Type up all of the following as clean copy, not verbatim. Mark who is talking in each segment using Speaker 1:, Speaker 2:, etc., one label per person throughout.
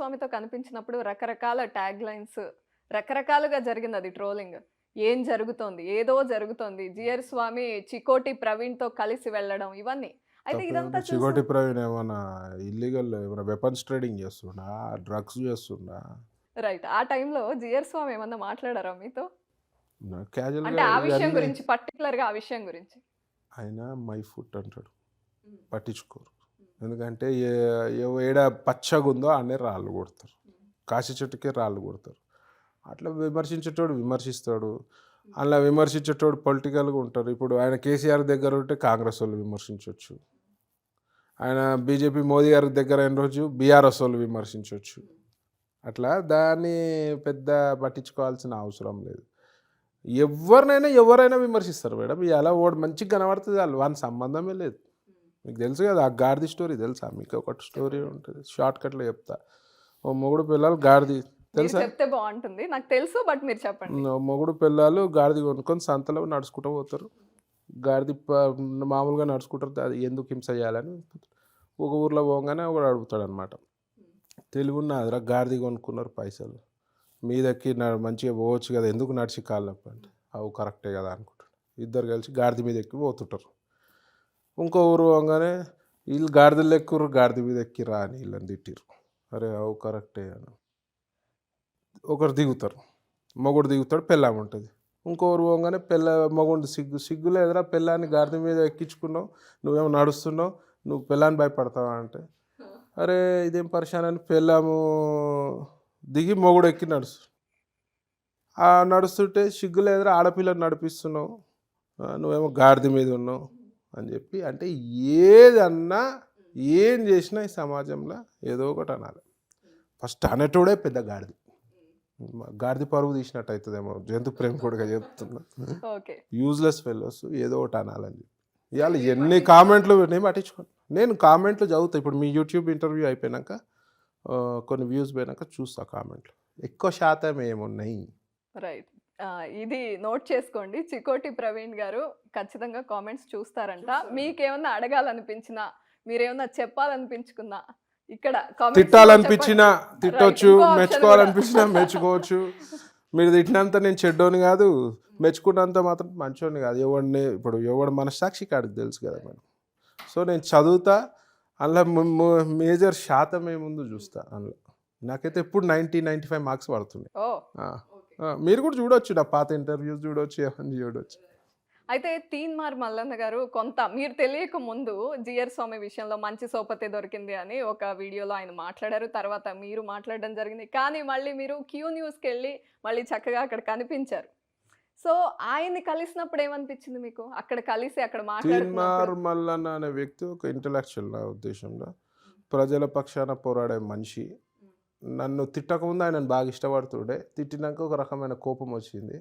Speaker 1: స్వామితో కనిపించినప్పుడు రకరకాల ట్యాగ్ లైన్స్ రకరకాలుగా జరిగిందది ట్రోలింగ్. ఏం జరుగుతోంది? ఏదో జరుగుతోంది. జిఆర్ స్వామి చికోటి ప్రవీణ్‌తో కలిసి వెళ్ళడం ఇవన్నీ. అయితే
Speaker 2: తప్పేముంది?
Speaker 1: ఇదంతా
Speaker 2: చికోటి ప్రవీణ్ ఏమన్నా ఇల్లీగల్ ఏమన్నా వెపన్స్ ట్రేడింగ్ చేస్తుండా? డ్రగ్స్ చేస్తుండా?
Speaker 1: రైట్. ఆ టైంలో జిఆర్ స్వామి ఏమన్నా మాట్లాడారా మీతో? అంటే
Speaker 2: క్యాజువల్‌గా
Speaker 1: ఆ విషయం
Speaker 2: ఇవన్నీ
Speaker 1: గురించి పర్టిక్యులర్‌గా ఆ విషయం గురించి.
Speaker 2: ఆయన మై ఫుట్ అంటాడు.
Speaker 1: హ్మ్.
Speaker 2: పట్టించుకోరు.
Speaker 1: హ్మ్.
Speaker 2: ఎందుకంటే ఏడ పచ్చగుందో ఆడనే రాళ్ళు కొడతారు.
Speaker 1: హ్మ్.
Speaker 2: కాశీ చెట్టుకే రాళ్ళు కొడతారు. అట్లా విమర్శించేటోడు విమర్శిస్తాడు. అలా విమర్శించేటోడు పొలిటికల్‌గా ఉంటారు. ఇప్పుడు ఆయన కేసీఆర్ దగ్గర ఉంటే కాంగ్రెస్ వాళ్ళు విమర్శించొచ్చు. ఆయన బీజేపీ మోదీ గారి దగ్గర అయిన రోజు బీఆర్ఎస్ వాళ్ళు విమర్శించొచ్చు. అట్లా దాన్ని పెద్ద పట్టించుకోవాల్సిన అవసరం లేదు. ఎవరైనా విమర్శిస్తారు మేడం. ఇయాల వాడు మంచిగా కనబడుతుంది చాలు. వాని సంబంధమే లేదు. మీకు తెలుసు కదా ఆ గాడిద స్టోరీ తెలుసా? మీకు ఒకటి స్టోరీ ఉంటుంది. షార్ట్ కట్‌లో చెప్తా. ఓ మొగుడు పిల్లలు గాడిద
Speaker 1: మీరు
Speaker 2: తెలుసా?
Speaker 1: చెప్తే బావుంటుంది. నాకు తెలుసు బట్ మీరు చెప్పండి.
Speaker 2: మొగుడు పిల్లలు గాడిద కొనుక్కొని సంతలో నడుచుకుంటూ పోతారు. గాడిద మామూలుగా నడుచుకుంటారు. అది ఎందుకు హింస చేయాలని ఒక ఊర్లో పోగానే ఒకడు అడుగుతాడనమాట. తెలివున్నదిరా గాడిద కొనుక్కున్నారు పైసలు. మీదెక్కి మంచిగా పోవచ్చు కదా ఎందుకు నడిచి కాళ్ళు నొప్పి అంటే అవు కరెక్టే కదా అనుకుంటాడు. ఇద్దరు కలిసి గాడిద మీద ఎక్కి పోతుంటారు. ఇంకో ఊరు పోగానే వీళ్ళు గాడిదలు ఎక్కుర్రు గాడిద మీద ఎక్కిరా అని వీళ్ళని తిట్టిర్రు. అరే అవు కరెక్టే అని ఒకరు దిగుతారు. మొగుడు దిగుతాడు పెళ్ళాం ఉంటుంది. ఇంకోరు పోగానే మగుడు సిగ్గు లేదురా పెళ్ళాన్ని గాడిద మీద ఎక్కించుకున్నావు నువ్వేమో నడుస్తున్నావు నువ్వు పెళ్ళాన్ని భయపడతావా అంటే అరే ఇదేం పరిశాన్ అని పెళ్ళాము దిగి మొగుడు ఎక్కి నడుస్తుంటే సిగ్గు లేదురా ఆడపిల్లని నడిపిస్తున్నావు నువ్వేమో గాడిద మీద ఉన్నావు అని చెప్పి అంటే ఏదన్నా ఏం చేసినా ఈ సమాజంలో ఏదో ఒకటి అనాలి. ఫస్ట్ అనేటోడే పెద్ద గాడిద. గాడిద పరుగు తీసినట్టు అవుతుందేమో జంతు ప్రేమికుడిగా చెప్తున్నా.
Speaker 1: ఓకే.
Speaker 2: యూజ్లెస్ ఫెలోస్ ఏదో ఒకటి అనాలని చెప్పి ఇవాళ ఎన్ని కామెంట్లు నేను పట్టించుకోను. నేను కామెంట్లు చదువుతా. ఇప్పుడు మీ యూట్యూబ్ ఇంటర్వ్యూ అయిపోయాక కొన్ని వ్యూస్ పోయినాక చూస్తా కామెంట్లు. ఎక్కువ శాతం ఏమున్నాయి.
Speaker 1: రైట్. ఇది నోట్ చేసుకోండి. చికోటి ప్రవీణ్ గారు ఖచ్చితంగా కామెంట్స్ చూస్తారంట. మీకేమన్నా అడగాలనిపించినా, మీరేమన్నా చెప్పాలనిపించుకున్నా ఇక్కడ కామెంట్స్‌లో
Speaker 2: తిట్టాలనిపించినా
Speaker 1: చెప్పండి. రైట్.
Speaker 2: తిట్టొచ్చు,
Speaker 1: ఇంకో ఆప్షన్ కూడా.
Speaker 2: మెచ్చుకోవాలనిపించినా మెచ్చుకోవచ్చు. మీరు తిట్టినంత నేను చెడ్డోని కాదు, మెచ్చుకున్నంత మాత్రం మంచోని కాదు. ఎవడు మనస్సాక్షి కాడికి తెలుసు కదా మేడం. సో నేను చదువుతా అందులో మేజర్ శాతం ఏముందో చూస్తా అందులో. నాకైతే ఎప్పుడు 90-95 మార్క్స్ పడుతుంది.
Speaker 1: ఓహ్!
Speaker 2: మీరు కూడా చూడొచ్చు నా పాత ఇంటర్వ్యూస్ చూడొచ్చు అవన్నీ చూడొచ్చు.
Speaker 1: అయితే తీన్మార్ మల్లన్న గారు కొంత మీరు తెలియక ముందు జిఆర్ స్వామి విషయంలో మంచి సోపతే దొరికింది అని ఒక వీడియోలో ఆయన మాట్లాడారు. తర్వాత మీరు మాట్లాడడం జరిగింది. కానీ మళ్ళీ మీరు క్యూ న్యూస్‌కెళ్ళి మళ్ళీ చక్కగా అక్కడ కనిపించారు. సో ఆయన్ని కలిసినప్పుడు ఏమనిపించింది మీకు? అక్కడ కలిసి అక్కడ మాట్లాడుతున్నప్పుడు?
Speaker 2: తీన్మార్ మల్లన్న అనే వ్యక్తి ఒక ఇంటలెక్చువల్ నా ఉద్దేశంలో. ప్రజల పక్షాన పోరాడే మనిషి. నన్ను తిట్టకముందు ఆయనను బాగా ఇష్టపడుతుండే. తిట్టినాక ఒక రకమైన కోపం వచ్చింది.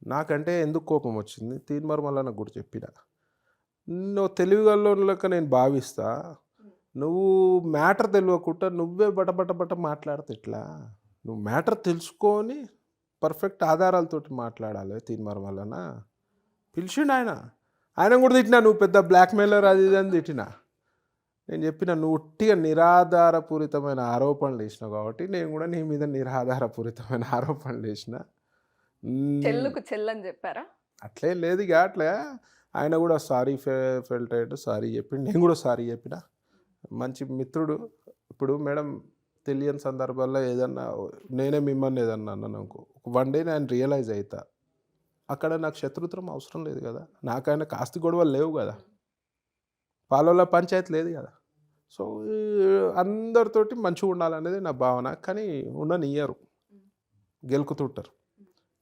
Speaker 2: నాకంటే ఎందుకు కోపం వచ్చింది తీన్మార్ మల్లన్నకు కూడా చెప్పిన. నువ్వు తెలివిగల్లోని లెక్క నేను భావిస్తా. నువ్వు మ్యాటర్ తెలియకుండా నువ్వే బట మాట్లాడితే ఎట్లా? నువ్వు మ్యాటర్ తెలుసుకొని పర్ఫెక్ట్ ఆధారాలతోటి మాట్లాడాలి. తీన్మార్ మల్లన్న పిలిచిండు ఆయన. ఆయన కూడా తిట్టినా నువ్వు పెద్ద బ్లాక్మెయిలర్ అది ఇది అని తిట్టినా. నేను చెప్పిన నువ్వు ఉట్టిగా నిరాధారపూరితమైన ఆరోపణలు వేసినావు కాబట్టి నేను కూడా నీ మీద నిరాధారపూరితమైన ఆరోపణలు వేసిన.
Speaker 1: చెల్లుకు చెల్లని చెప్పారా?
Speaker 2: అట్లే లేదు ఇక అట్లా ఆయన కూడా సారీ ఫెల్ట్ అయ్యాడు. సారీ చెప్పిండు. నేను కూడా సారీ చెప్పిన. మంచి మిత్రుడు. ఇప్పుడు మేడం తెలియని సందర్భాల్లో ఏదన్నా నేనే మిమ్మల్ని ఏదన్నా అన్నాను అనుకో, వన్ డే నేను రియలైజ్ అవుతా అక్కడ నాకు శత్రుత్వం అవసరం లేదు కదా. నాకైనా ఆస్తి గొడవలు లేవు కదా. పాలల పంచాయతీ లేదు కదా. సో అందరితోటి మంచిగా ఉండాలనేది నా భావన. కానీ ఉండనియ్యరు, గెలుకుతుంటారు.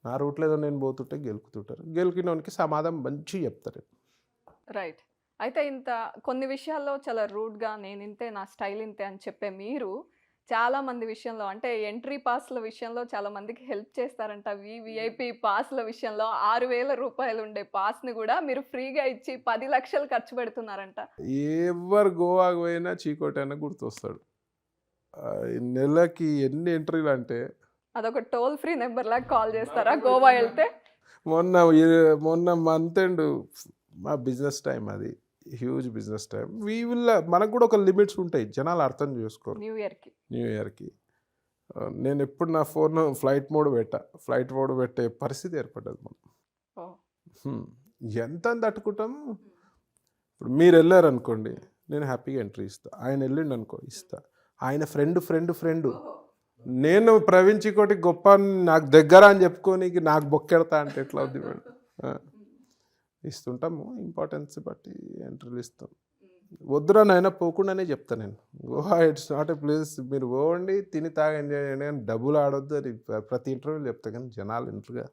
Speaker 2: నా రూట్లో ఏదో నేను పోతుంటే గెలుకుతుంటారు. గెలికినోనికి సమాధానం మంచిగా చెప్తారు.
Speaker 1: రైట్. అయితే ఇంత కొన్ని విషయాల్లో చాలా రూడ్‌గా నేనింతే నా స్టైల్ ఇంతే అని చెప్పే మీరు చాలా మంది విషయంలో అంటే ఎంట్రీ పాస్‌ల విషయంలో చాలా మందికి హెల్ప్ చేస్తారంట. వీవీఐపీ పాస్‌ల విషయంలో రూ. 6,000 ఉండే పాస్‌ని కూడా మీరు ఫ్రీగా ఇచ్చి 10,00,000 ఖర్చు పెడుతున్నారంట.
Speaker 2: ఎవరు గోవాకు పోయినా చీకోటి అన్న గుర్తొస్తాడు. నెలకి ఎన్ని ఎంట్రీలు అంటే
Speaker 1: అదొక టోల్ ఫ్రీ నంబర్ లాగా కాల్ చేస్తారా గోవా ఎళ్తే?
Speaker 2: మొన్న మంత్ ఎండ్ మా బిజినెస్ టైం అది. Huge business time. మనకు కూడా ఒక లిమిట్స్ ఉంటాయి. జనాలు అర్థం చేసుకోరు.
Speaker 1: న్యూ ఇయర్‌కి.
Speaker 2: న్యూ ఇయర్‌కి నేను ఎప్పుడు నా ఫోన్ ఫ్లైట్ మోడ్ పెట్టే పరిస్థితి ఏర్పడ్డది మనం.
Speaker 1: ఓ.
Speaker 2: హ్మ్. ఎంత అని తట్టుకుంటాము. ఇప్పుడు మీరు వెళ్ళారనుకోండి, నేను హ్యాపీగా ఎంట్రీ ఇస్తా. ఆయన వెళ్ళిండు అనుకో ఇస్తా. ఆయన ఫ్రెండ్ నేను ప్రవీణ్ చికోటి గొప్ప అని నాకు దగ్గర అని చెప్పుకోనికి నాకు బొక్కెడతా అంటే ఎట్లా అవుద్ది మేడం? ఆ, ఇస్తుంటాము. ఇంపార్టెన్స్ బట్టి ఎంట్రీలు ఇస్తాం. వద్దురా నాయన పోకుండానే చెప్తా నేను. Goa it's not a place. మీరు పోండి, తిని తాగి ఎంజాయ్ చేయండి కానీ డబ్బులు ఆడొద్దు అని ప్రతి ఇంటర్వ్యూలో చెప్తా. కానీ జనాలు ఇంటర్గా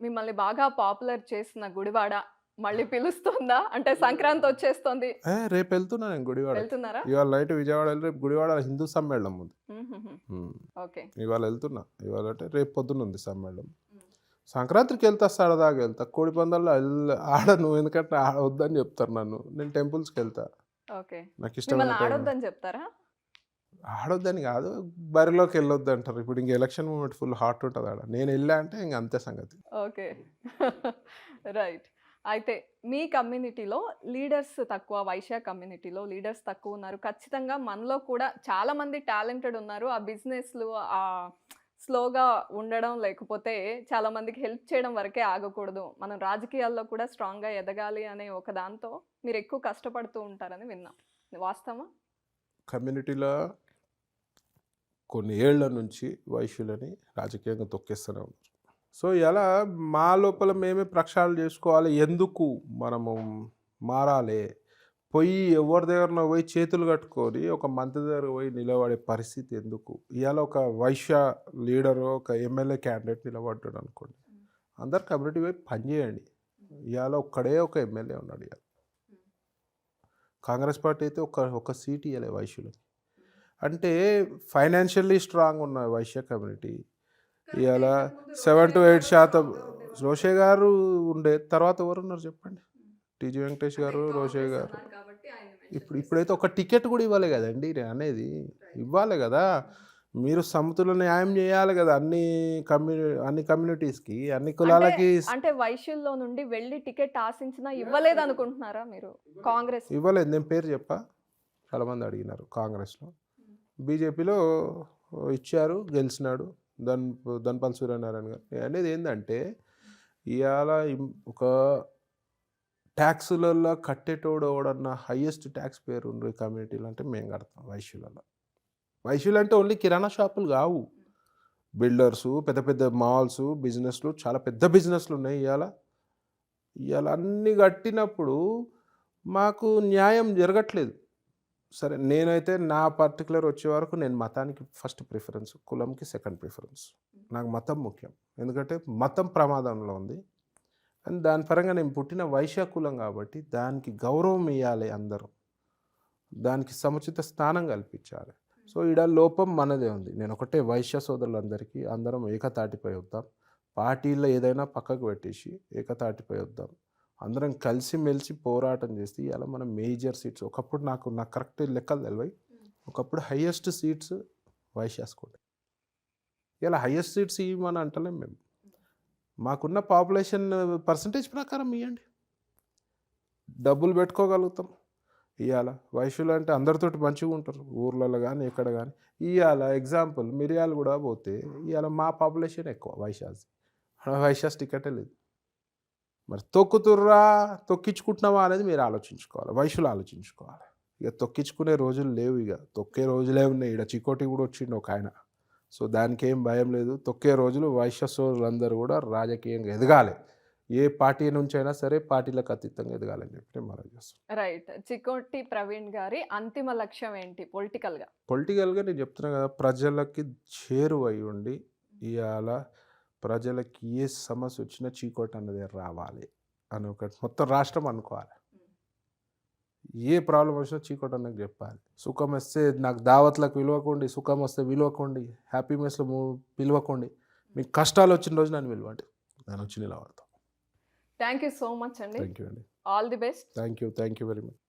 Speaker 1: మిమ్మల్ని బాగా పాపులర్ చేసిన గుడివాడ మళ్ళీ పిలుస్తుందా? అంటే సంక్రాంతి వచ్చేస్తుంది,
Speaker 2: రేపు వెళ్తున్నా నేను గుడివాడ.
Speaker 1: వెళ్తున్నారా?
Speaker 2: ఇవాళ నైట్ విజయవాడ వెళ్ళి రేపు గుడివాడ హిందూ సమ్మేళనం ఉంది.
Speaker 1: ఓకే.
Speaker 2: ఇవాళ వెళ్తున్నా. ఇవాళ అంటే రేపు పొద్దున్న ఉంది సమ్మేళనం. సంక్రాంతికి వెళ్తా, సరదాగా వెళ్తా. కోడి పందాల్లో ఆడను, ఎందుకంటే వద్దని చెప్తారు నన్ను. నేను టెంపుల్స్కి వెళ్తా.
Speaker 1: ఓకే.
Speaker 2: నాకు
Speaker 1: మిమ్మల్ని
Speaker 2: ఇష్టమైన
Speaker 1: ఆడొద్దని చెప్తారా?
Speaker 2: ఆడొద్దని కాదు, బరిలోకి వెళ్ళొద్దు అంటారు. ఇప్పుడు ఇంక ఎలక్షన్ మూమెంట్ ఫుల్ హాట్ ఉంటుంది ఆడ. నేను వెళ్ళా అంటే ఇంక అంతే సంగతి.
Speaker 1: ఓకే. రైట్. అయితే మీ కమ్యూనిటీలో లీడర్స్ తక్కువ, వైశ్య కమ్యూనిటీలో లీడర్స్ తక్కువ ఉన్నారు. ఖచ్చితంగా మనలో కూడా చాలామంది టాలెంటెడ్ ఉన్నారు. ఆ బిజినెస్లు స్లోగా ఉండడం, లేకపోతే చాలామందికి హెల్ప్ చేయడం వరకే ఆగకూడదు, మనం రాజకీయాల్లో కూడా స్ట్రాంగ్గా ఎదగాలి అనే ఒక దాంతో మీరు ఎక్కువ కష్టపడుతూ ఉంటారని విన్నాం. వాస్తవమా?
Speaker 2: కమ్యూనిటీలో కొన్ని ఏళ్ల నుంచి వైశ్యులని రాజకీయంగా తొక్కేస్తూనే ఉన్నారు. సో ఇలా మా లోపల మేమే ప్రక్షాళన చేసుకోవాలి. ఎందుకు మనము మారాలి? పోయి ఎవరి దగ్గరనో పోయి చేతులు కట్టుకొని ఒక మంత్రి దగ్గర పోయి నిలబడే పరిస్థితి ఎందుకు? ఇవాళ ఒక వైశ్య లీడరు, ఒక ఎమ్మెల్యే క్యాండిడేట్ నిలబడ్డాడు అనుకోండి, అందరు కమ్యూనిటీ వైపు పనిచేయండి. ఇవాళ ఒక్కడే ఒక ఎమ్మెల్యే ఉన్నాడు. ఇవాళ కాంగ్రెస్ పార్టీ అయితే ఒక సీట్ ఇవ్వలే వైశ్యులకి. అంటే ఫైనాన్షియల్లీ స్ట్రాంగ్ ఉన్న వైశ్య కమ్యూనిటీ ఇవాళ 7 to 8% రోషే గారు ఉండే. తర్వాత ఎవరు ఉన్నారు చెప్పండి? టీజీ వెంకటేష్ గారు, రోషే గారు. ఇప్పుడైతే ఒక టికెట్ కూడా ఇవ్వాలి కదండి. నేను అనేది ఇవ్వాలి కదా. మీరు సమతుల న్యాయం చేయాలి కదా అన్ని కమ్యూనిటీస్కి, అన్ని కులాలకి.
Speaker 1: అంటే వైశ్యుల్లో నుండి వెళ్ళి టికెట్ ఆశించినా ఇవ్వలేదు అనుకుంటున్నారా మీరు? కాంగ్రెస్
Speaker 2: ఇవ్వలేదు. నేను పేరు చెప్పా, చాలామంది అడిగినారు. కాంగ్రెస్లో, బీజేపీలో ఇచ్చారు, గెలిచినాడు ధన్పాల్ సూర్యనారాయణ గారు. అనేది ఏంటంటే ఇవాళ ఒక ట్యాక్సులలో కట్టేటోడు ఎవడన్నా హయ్యెస్ట్ ట్యాక్స్ పేరు ఉండే కమ్యూనిటీలు అంటే మేము కడతాం వైశ్యులలో. వైశ్యులు అంటే ఓన్లీ కిరాణా షాపులు కావు, బిల్డర్సు, పెద్ద పెద్ద మాల్స్, బిజినెస్లు, చాలా పెద్ద బిజినెస్లు ఉన్నాయి. ఇవాళ అన్నీ కట్టినప్పుడు మాకు న్యాయం జరగట్లేదు. సరే, నేనైతే నా పర్టికులర్ వచ్చే వరకు నేను మతానికి ఫస్ట్ ప్రిఫరెన్స్, కులంకి సెకండ్ ప్రిఫరెన్స్. నాకు మతం ముఖ్యం, ఎందుకంటే మతం ప్రమాదంలో ఉంది. అండ్ దాని పరంగా నేను పుట్టిన వైశ్య కులం కాబట్టి దానికి గౌరవం ఇవ్వాలి, అందరూ దానికి సముచిత స్థానం కల్పించాలి. సో ఈడ లోపం మనదే ఉంది. నేను ఒకటే వైశ్య సోదరులందరికీ అందరం ఏకతాటిపై వద్దాం. పార్టీల్లో ఏదైనా పక్కకు పెట్టేసి ఏకతాటిపై వద్దాం. అందరం కలిసిమెలిసి పోరాటం చేస్తే ఇలా మనం మేజర్ సీట్స్, ఒకప్పుడు నాకు కరెక్ట్ లెక్కలు తెలివాయి, ఒకప్పుడు హయ్యెస్ట్ సీట్స్ వైశ్యాస్కోట. ఇలా హయ్యెస్ట్ సీట్స్ ఇవ్వమని అంటలేం మేము, మాకున్న పాపులేషన్ పర్సంటేజ్ ప్రకారం ఇవ్వండి, డబ్బులు పెట్టుకోగలుగుతాం. ఇవాళ వైశ్యులు అంటే అందరితోటి మంచిగా ఉంటారు, ఊర్లలో కానీ ఎక్కడ కానీ. ఇవాళ ఎగ్జాంపుల్ మిరియాలు కూడా పోతే ఇవాళ మా పాపులేషన్ ఎక్కువ వైశ్యాస్ టికెటే లేదు. మరి తొక్కించుకుంటున్నావా అనేది మీరు ఆలోచించుకోవాలి, వైశ్యులు ఆలోచించుకోవాలి. ఇక తొక్కించుకునే రోజులు లేవు, ఇక తొక్కే రోజులే ఉన్నాయి. ఇక్కడ చికోటి కూడా వచ్చిండు ఒక ఆయన. సో దానికి ఏం భయం లేదు. తొక్కే రోజులు వైశ్య సోదరులందరూ కూడా రాజకీయంగా ఎదగాలి. ఏ పార్టీ నుంచి అయినా సరే పార్టీలకు అతీతంగా ఎదగాలని చెప్పి నేను మనం చేస్తాను.
Speaker 1: రైట్. చికోటి ప్రవీణ్ గారి అంతిమ లక్ష్యం ఏంటి పొలిటికల్గా?
Speaker 2: నేను చెప్తున్నా కదా, ప్రజలకి చేరువై ఉండి ఇవాళ ప్రజలకి ఏ సమస్య వచ్చినా చీకోట అన్నది రావాలి అని ఒకటి మొత్తం రాష్ట్రం అనుకోవాలి. ఏ ప్రాబ్లం వచ్చినా చీకోట అన్నది చెప్పాలి. సుఖం వస్తే నాకు దావత్లకు పిలవకండి, సుఖం వస్తే పిలవకండి, హ్యాపీ మెస్లో పిలవకండి, మీకు కష్టాలు వచ్చిన రోజు నన్ను పిలవండి, నేను వచ్చి నిలబడతాను.
Speaker 1: థ్యాంక్ యూ సో మచ్ అండి.
Speaker 2: థ్యాంక్ యూ అండి.
Speaker 1: All the best.
Speaker 2: Thank you very much.